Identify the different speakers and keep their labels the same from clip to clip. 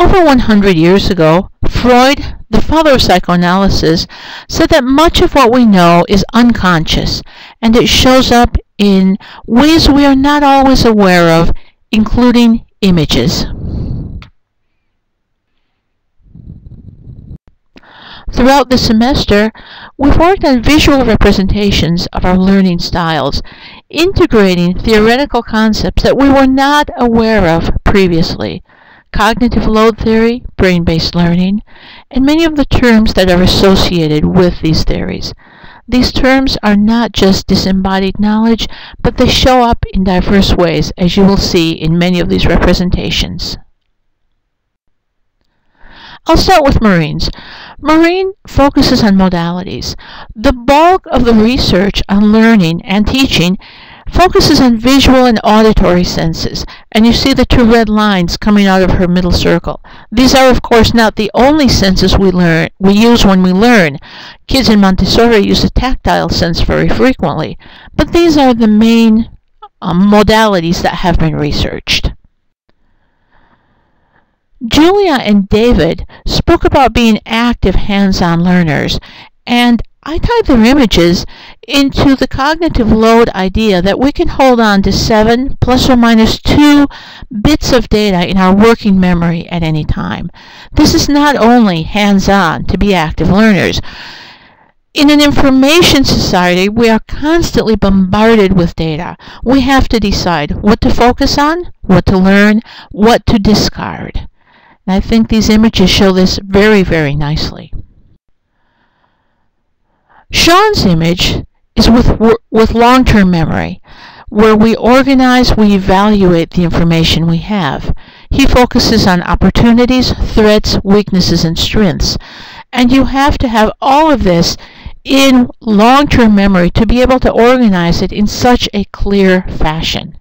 Speaker 1: Over 100 years ago, Freud, the father of psychoanalysis, said that much of what we know is unconscious, and it shows up in ways we are not always aware of, including images. Throughout the semester, we've worked on visual representations of our learning styles, integrating theoretical concepts that we were not aware of previously. Cognitive load theory, brain-based learning, and many of the terms that are associated with these theories. These terms are not just disembodied knowledge, but they show up in diverse ways, as you will see in many of these representations. I'll start with Marines. Marine focuses on modalities. The bulk of the research on learning and teaching focuses on visual and auditory senses, and you see the two red lines coming out of her middle circle. These are, of course, not the only senses we use when we learn. Kids in Montessori use the tactile sense very frequently, but these are the main modalities that have been researched. Julia and David spoke about being active hands-on learners, and I tied their images into the cognitive load idea that we can hold on to 7 plus or minus 2 bits of data in our working memory at any time. This is not only hands-on to be active learners. In an information society, we are constantly bombarded with data. We have to decide what to focus on, what to learn, what to discard. And I think these images show this very, very nicely. Sean's image is with long-term memory, where we organize, we evaluate the information we have. He focuses on opportunities, threats, weaknesses, and strengths. And you have to have all of this in long-term memory to be able to organize it in such a clear fashion.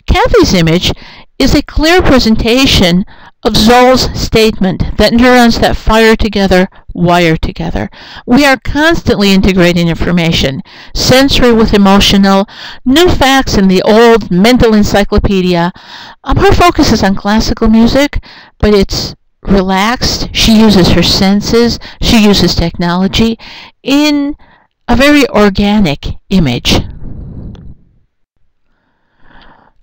Speaker 1: Kathy's image is a clear presentation of Zoll's statement that neurons that fire together wire together. We are constantly integrating information, sensory with emotional, new facts in the old mental encyclopedia. Her focus is on classical music, but it's relaxed. She uses her senses, she uses technology in a very organic image.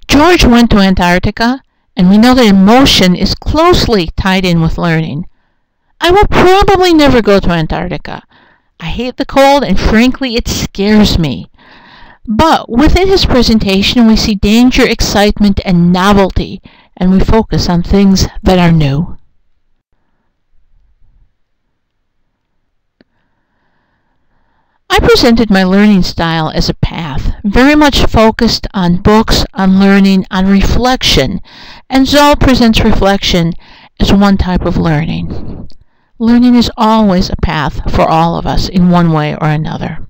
Speaker 1: George went to Antarctica, and we know that emotion is closely tied in with learning. I will probably never go to Antarctica. I hate the cold, and frankly, it scares me. But within his presentation, we see danger, excitement, and novelty, and we focus on things that are new. I presented my learning style as a path, very much focused on books, on learning, on reflection, and Zoll presents reflection as one type of learning. Learning is always a path for all of us in one way or another.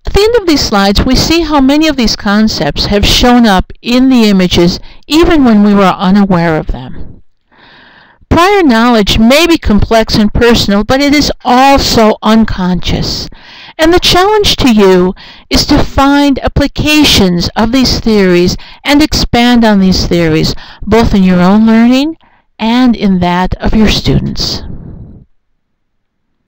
Speaker 1: At the end of these slides, we see how many of these concepts have shown up in the images even when we were unaware of them. Prior knowledge may be complex and personal, but it is also unconscious. And the challenge to you is to find applications of these theories and expand on these theories, both in your own learning and in that of your students.